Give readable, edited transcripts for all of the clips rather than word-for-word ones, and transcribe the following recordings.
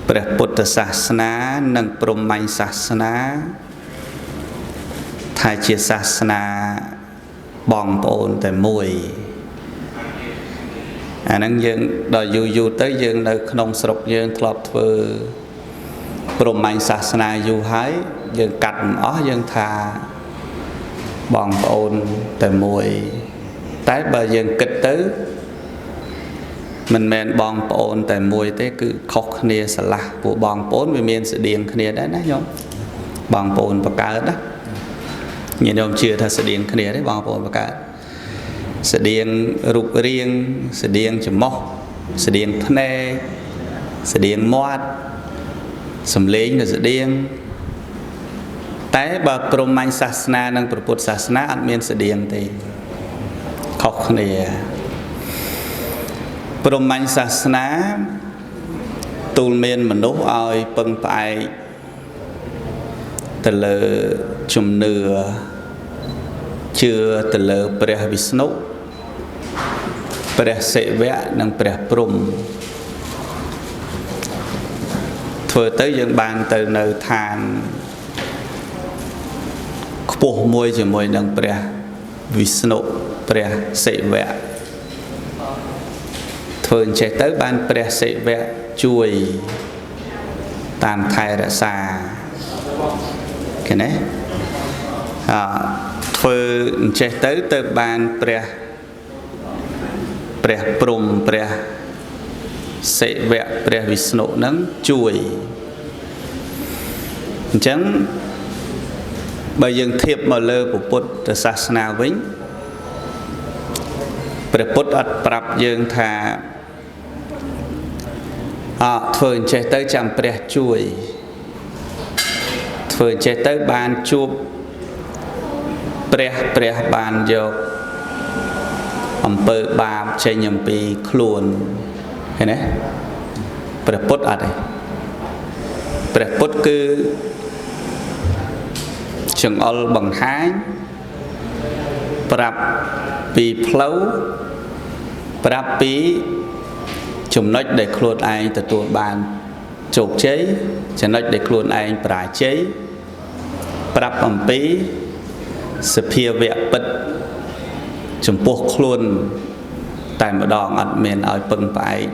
ព្រះពុទ្ធសាសនានិងព្រហ្មញ្ញសាសនាថាជាសាសនាបងប្អូនតែមួយអាហ្នឹងយើងដល់យូរទៅយើងនៅក្នុងស្រុកយើងធ្លាប់ធ្វើព្រហ្មញ្ញសាសនាយូរហើយយើងកាត់មិនអស់យើងថាបងប្អូនតែមួយតែបើយើងគិតទៅមិនមែនបងប្អូនតែមួយទេគឺខុសគ្នាស្រឡះពួកបងប្អូនវាមានស្តៀងគ្នាដែរណាញោមបងប្អូនបកើតណាញាតិញោមជឿថាស្តៀងគ្នាទេបងប្អូនបកើតស្តៀងរូបរាងស្តៀងច្រមុះស្តៀងភ្នែកស្តៀងមាត់សំឡេងក៏ស្តៀងតែបើព្រហ្មញ្ញសាសនានិងព្រះពុទ្ធសាសនាអត់មានស្តៀងទេខុសគ្នាព្រហ្មញ្ញសាសនាទូលមានមនុស្សឲ្យពឹងផ្អែកទៅលើជំនឿជឿទៅលើព្រះវិស្ណុព្រះសិវៈនិងព្រះព្រហ្មធ្វើទៅយើងបានទៅនៅឋានខ្ពស់មួយជាមួយនឹងព្រះវិស្ណុព្រះសិវៈធ្វើអញ្ចេះទៅបានព្រះសិវៈជួយតាមថែរក្សាឃើញទេធ្វើអញ្ចេះទៅបានព្រះព្រហ្មព្រះសិវៈព្រះវិស្ណុនឹងជួយអញ្ចឹងបើយើងធៀបមកលើពុទ្ធសាសនាវិញព្រះពុទ្ធអត់ប្រាប់យើងថាធ្វើអញ្ចេះទៅចាំព្រះជួយធ្វើអញ្ចេះទៅបានជួបព្រះបានយកអំពើបាបចេញអំពីខ្លួនឃើញទេព្រះពុទ្ធអត់ទេព្រះពុទ្ធគឺចង្អុលបង្ហាញប្រាប់ពីផ្លូវប្រាប់ពីចំណុចដែលខ្លួនឯងទទួលបានជោគជ័យចំណុចដែលខ្លួនឯងបរាជ័យប្រាប់អំពីសភាវៈពិតចំពោះខ្លួនតែម្ដងអត់មានឲ្យពឹងផ្អែក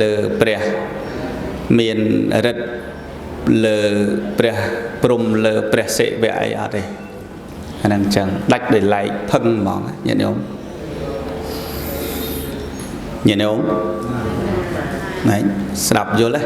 លើព្រះមានរិទ្ធលើព្រះព្រហ្មលើព្រះសិវៈអីអត់ទេអាហ្នឹងចឹងដាច់ដោយឡែកផឹងហ្មងញាតិញោមណែស្ដាប់យល់ទេ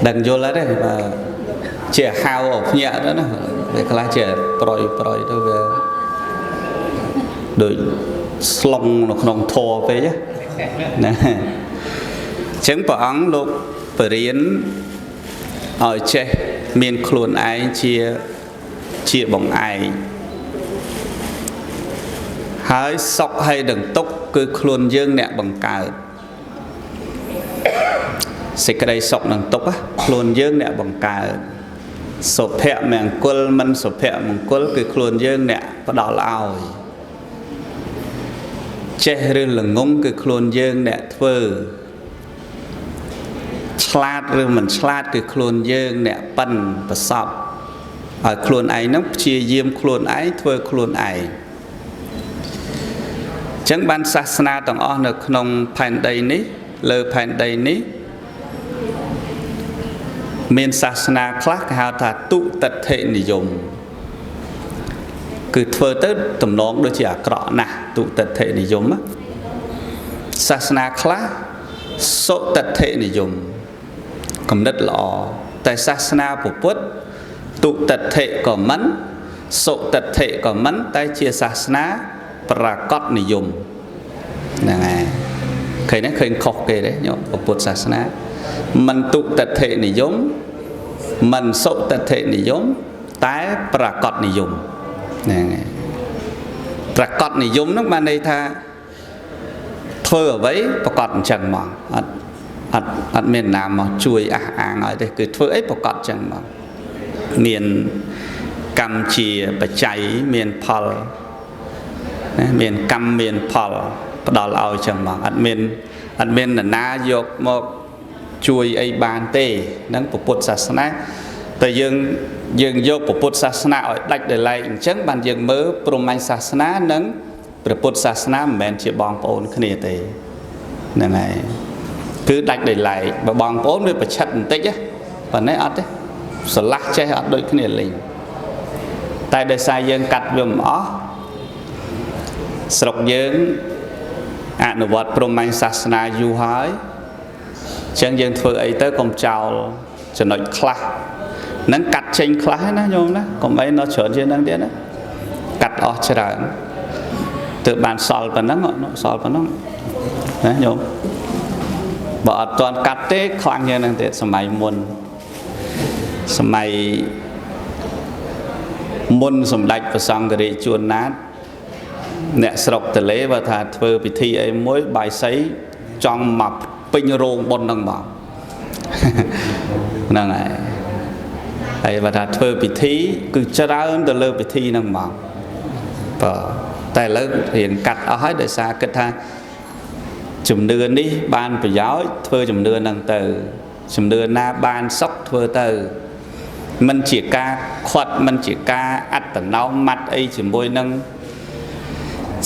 ដឹងយល់ទេបើជាហៅភ្ញាក់ទៅណាវាខ្លះជាប្រយទៅវាដូចស្លុងនៅក្នុងធម៌ពេកណាអញ្ចឹងព្រះអង្គលោកបរៀនឲ្យចេះមានខ្លួនឯងជាបងឯងហើយសុខហើយនឹងទុក្ខគឺខ្លួនយើងអ្នកបង្កើតសេចក្តីសុខនិងទុក្ខខ្លួនយើងអ្នកបង្កើតសុភមង្គលមិនសុភមង្គលគឺខ្លួនយើងអ្នកផ្ដល់ឲ្យចេះឬល្ងងគឺខ្លួនយើងអ្នកធ្វើឆ្លាតឬមិនឆ្លាតគឺខ្លួនយើងអ្នកប៉ិនប្រសពឲ្យខ្លួនឯងនឹងព្យាយាមខ្លួនឯងធ្វើខ្លួនឯងអញ្ចឹងបានសាសនាទាំងអស់នៅក្នុងផែនដីនេះលើផែនដីនេះមានសាសនាខ្លះគេហៅថាទុតិដ្ឋិនិយមគឺធ្វើទៅទំនងដូចជាអាក្រក់ណាស់ទុតិដ្ឋិនិយមសាសនាខ្លះសុតិដ្ឋិនិយមគំនិតល្អតែសាសនាពុទ្ធទុតិដ្ឋិក៏មិនសុតិដ្ឋិក៏មិនតែជាសាសនាប្រកបនិយមហ្នឹងហើយឃើញឃើញខុសគេទេញោមពុទ្ធសាសនាមិនទុតិដ្ឋិនិយមមិនសុតិដ្ឋិនិយមតែប្រកបនិយមហ្នឹងហើយប្រកបនិយមហ្នឹងបានន័យថាធ្វើអ្វីប្រកបអញ្ចឹងមកអត់មានណាមកជួយអះអាងឲ្យទេគឺធ្វើអីប្រកបអញ្ចឹងមកមានកម្មជាបច្ច័យមានផលណាមានកម្មមានផលផ្ដល់ឲ្យចឹងមកអត់មាន อันเป็นนายกមកជួយអីបានទេហ្នឹងពុទ្ធសាសនាតែយើងយកពុទ្ធសាសនាឲ្យដាច់ដោយឡែកអញ្ចឹងបានយើងមើលព្រហ្មញ្ញសាសនានិងព្រះពុទ្ធសាសនាមិនមែនជាបងប្អូនគ្នាទេហ្នឹងហើយគឺដាច់ដោយឡែកបើបងប្អូនវាប្រឆិតបន្តិចប៉ុណ្ណេះអត់ទេស្រឡះចេះអត់ដូចគ្នាលេងតែដោយសារយើងកាត់វាមិនអស់ស្រុកយើងអនុវត្តព្រហ្មញ្ញសាសនាយូរហើយអញ្ចឹងយើងធ្វើអីទៅកុំចោលចំណុចខ្លះហ្នឹងកាត់ចេញខ្លះណាញោមណាកុំអីនៅច្រើនជាងហ្នឹងទៀតណាកាត់អស់ច្រើនទើបបានសល់ប៉ុណ្ណឹងសល់ប៉ុណ្ណឹងណាញោមបើអត់ទាន់កាត់ទេខ្លាំងជាងហ្នឹងទៀតសម័យមុនសម្ដេចព្រះសង្ឃរាជជួនណាតអ្នកស្រុកតលេបើថាធ្វើពិធីអីមួយបាយសីចង់មកពេញរោងបុណ្យហ្នឹងមកហ្នឹងហើយបើថាធ្វើពិធីគឺច្រើនទៅលើពិធីហ្នឹងមកបាទតែឥឡូវរៀនកាត់អស់ហើយដោយសារគិតថាជំនឿនេះបានប្រយោជន៍ធ្វើជំនឿហ្នឹងទៅជំនឿណាបានសុខធ្វើទៅមិនជាការខាត់មិនជាការអត្តនោម័តអីជាមួយនឹង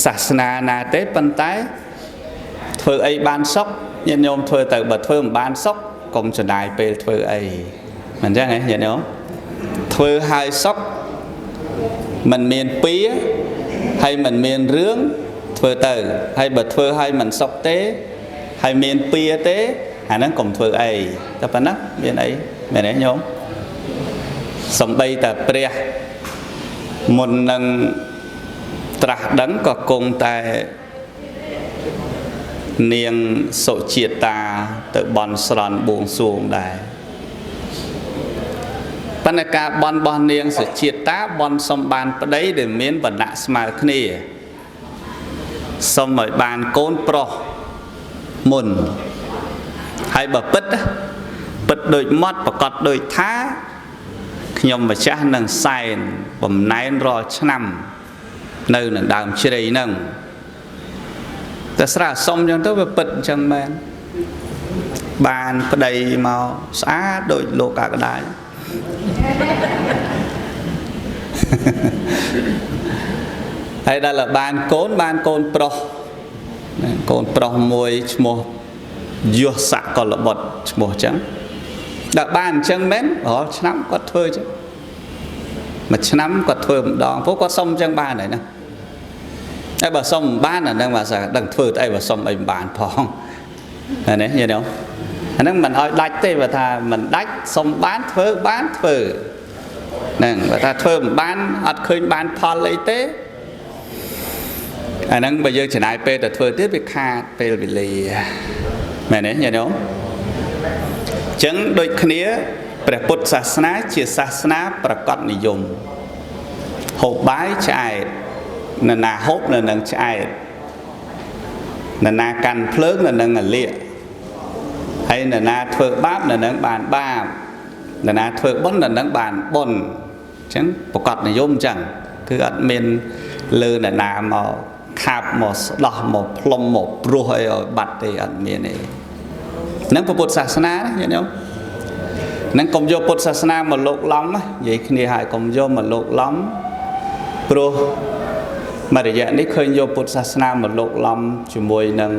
សាសនាណាទេប៉ុន្តែធ្វើអីបានសុខញាតិញោមធ្វើទៅបើធ្វើមិនបានសុខកុំចំណាយពេលធ្វើអីមិនអញ្ចឹងហ៎ញាតិញោមធ្វើឲ្យសុខមិនមានពៀហើយមិនមានរឿងធ្វើទៅហើយបើធ្វើឲ្យមិនសុខទេហើយមានពៀទេអាហ្នឹងកុំធ្វើអីតែប៉ុណ្ណឹងមានអីមែនទេញោមសំបីតែព្រះមុននឹងត្រាស់ដឹងក៏គង់តែនាងសុជាតាទៅបន់ស្រន់បួងសួងដែរប៉ុន្តែការបន់របស់នាងសុជាតាបន់សុំបានប្តីដែលមានវណ្ណៈស្មើគ្នាសុំឲ្យបានកូនប្រុសមុនហើយបើពិតដូចមាត់ប្រកាសដូចថាខ្ញុំម្ចាស់នឹងសែនបំណែនរាល់ឆ្នាំនៅនឹងដើមជ្រៃហ្នឹងតែស្រាសុំអញ្ចឹងទៅវាពិតអញ្ចឹងមែនបានប្តីមកស្អាតដូចលោកកាកដាយហើយដល់បានកូនប្រុសកូនប្រុសមួយឈ្មោះយុសៈកលបុត្រឈ្មោះអញ្ចឹងដល់បានអញ្ចឹងមែនរាល់ឆ្នាំគាត់ធ្វើអញ្ចឹងមួយឆ្នាំគាត់ធ្វើម្ដងព្រោះគាត់សុំអញ្ចឹងបានហើយណាតែបើសុំមិនបានអាហ្នឹងបើថាដឹងធ្វើទៅអីបើសុំអីមិនបានផងហ្នឹងយល់ទេអាហ្នឹងមិនឲ្យដាច់ទេបើថាមិនដាច់សុំបានធ្វើហ្នឹងបើថាធ្វើមិនបានអត់ឃើញបានផលអីទេអាហ្នឹងបើយើងចំណាយពេលទៅធ្វើទៀតវាខាតពេលវេលាមែនទេយល់ទេអញ្ចឹងដូចគ្នាព្រះពុទ្ធសាសនាជាសាសនាប្រកបនិយមហូបបាយឆ្អែតនរណាហូបនៅនឹងឆ្អែតនរណាកាន់ភ្លើងនៅនឹងអាលៀកហើយនរណាធ្វើបាបនៅនឹងបានបាបនរណាធ្វើបុណ្យនៅនឹងបានបុណ្យអញ្ចឹងប្រកបនិយមអញ្ចឹងគឺអត់មានលើនរណាមកខាប់មកស្ដោះមកផ្លុំមកព្រោះអីឲ្យបាត់ទេអត់មានទេហ្នឹងពុទ្ធសាសនាណាញាតិញោមហ្នឹងកុំយកពុទ្ធសាសនាមកលោកឡំណានិយាយគ្នាហើយកុំយកមកលោកឡំព្រោះមួយរយៈនេះឃើញយកពុទ្ធសាសនាមកលោកឡំជាមួយនឹង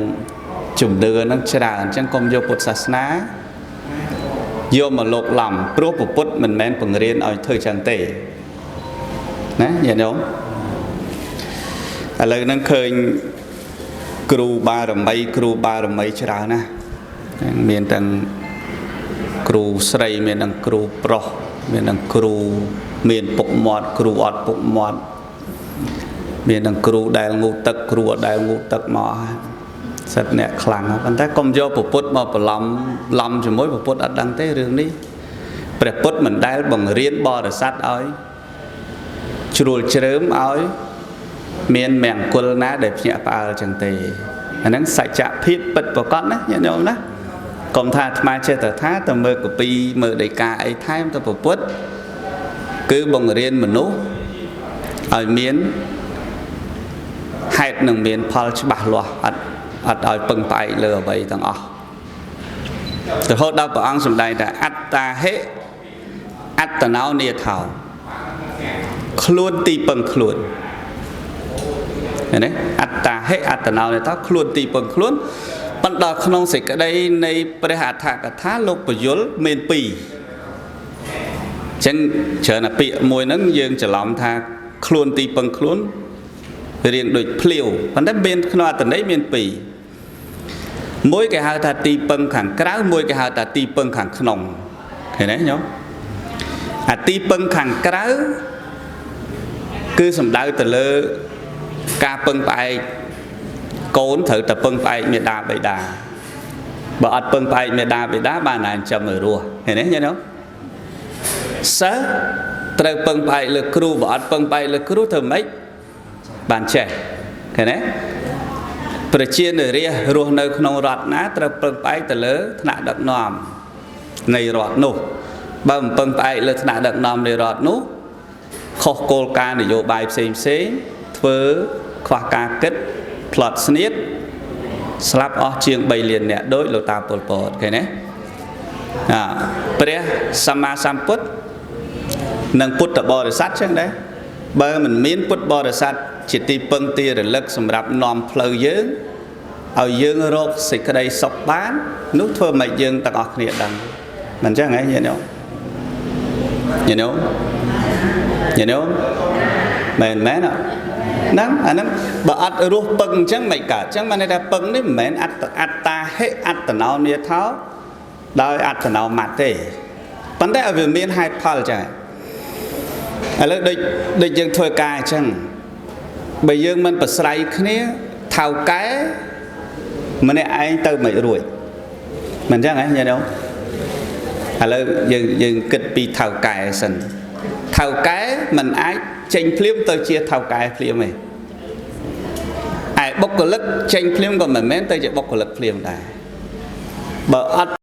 ជំនឿហ្នឹងច្រើនអញ្ចឹងកុំយកពុទ្ធសាសនាយកមកលោកឡំព្រោះពុទ្ធមិនមែនបង្រៀនឲ្យធ្វើចឹងទេណាញាតិញោមឥឡូវហ្នឹងឃើញគ្រូបារមីច្រើនណាមានទាំងគ្រូស្រីមានទាំងគ្រូប្រុសមានទាំងគ្រូមានពុកមាត់គ្រូអត់ពុកមាត់មានទាំងគ្រូដែលងូតទឹកគ្រូអត់ដែលងូតទឹកមកសិតអ្នកខ្លាំងប៉ុន្តែកុំយកពុទ្ធមកបន្លំជាមួយពុទ្ធអត់ដឹងទេរឿងនេះព្រះពុទ្ធមិនដែលបង្រៀនបរិស័ទឲ្យជ្រួលជ្រើមឲ្យមានមង្គលណាដែលភ្ញាក់ផ្អើលចឹងទេអាហ្នឹងសច្ចភាពពិតប្រកបណាញាតិញោមណាកុំថាអាត្មាចេះតែថាទៅមើលកពីមើលដីកាអីថែមទៅពុទ្ធគឺបង្រៀនមនុស្សឲ្យមានហេតុនឹងមានផលច្បាស់លាស់អត់ អត់ឲ្យពឹងផ្អែកលើអ្វីទាំងអស់រហូតដល់ព្រះអង្គសម្ដែងថាអត្តាហេអត្តណោនាថោខ្លួនទីពឹងខ្លួនឃើញទេអត្តាហេអត្តណោនាថោខ្លួនទីពឹងខ្លួនប៉ុន្តែក្នុងសេចក្តីនៃព្រះអដ្ឋកថាលោកពយលមាន2អញ្ចឹងច្រើនតែពាក្យមួយហ្នឹងយើងច្រឡំថាខ្លួនទីពឹងខ្លួនរៀងដូចភ្លាវប៉ុន្តែមានក្នុងអត្ថន័យមាន2មួយគេហៅថាទីពឹងខាងក្រៅមួយគេហៅថាទីពឹងខាងក្នុងឃើញទេញោមអាទីពឹងខាងក្រៅគឺសំដៅទៅលើការពឹងផ្អែកកូនត្រូវតែពឹងផ្អែកមេដាបិតាបើអត់ពឹងផ្អែកមេដាបិតាបានណាចាំឲ្យរស់ឃើញទេញោមសិស្សត្រូវពឹងផ្អែកលើគ្រូបើអត់ពឹងផ្អែកលើគ្រូធ្វើម៉េចបានចេះឃើញទេប្រជានារីរស់នៅក្នុងរដ្ឋណាត្រូវពឹងផ្អែកទៅលើថ្នាក់ដឹកនាំនៃរដ្ឋនោះបើមិនពឹងផ្អែកលើថ្នាក់ដឹកនាំនៃរដ្ឋនោះខុសគោលការណ៍នយោបាយផ្សេងធ្វើខ្វះការគិតផ្លត់ស្នៀតស្លាប់អស់ជាង3លានអ្នកដោយលោកតាប៉ុលពតឃើញទេព្រះសម្មាសម្ពុទ្ធនិងពុទ្ធបរិស័ទចឹងដែរបើមិនមានពុទ្ធបរិស័ទជាទីពឹងទីរលឹកសម្រាប់នាំផ្លូវយើងឲ្យយើងរកសេចក្តីសុខបាននោះធ្វើម៉េចយើងទាំងអស់គ្នាដឹងមិនចឹងហ៎ញាតិញោមមែនហ្នឹងអាហ្នឹងបើអត់រស់ពឹងអញ្ចឹងមិនកើតអញ្ចឹងបានន័យថាពឹងនេះមិនមែនអត្តាហេអត្តណោនាថោដោយអត្តណោមត្តទេប៉ុន្តែឲ្យវាមានហេតុផលចឹងឥឡូវដូចយើងធ្វើការអញ្ចឹងបើយើងមិនប្រស្រ័យគ្នាថៅកែម្នាក់ឯងទៅមិនរួចមិនអញ្ចឹងហ៎ញាតិញោមឥឡូវយើងគិតពីថៅកែសិនថៅកែមិនអាចចេញភ្លាមទៅជាថៅកែភ្លាមទេឯបុគ្គលិកចេញភ្លាមក៏មិនមែនទៅជាបុគ្គលិកភ្លាមដែរបើអត់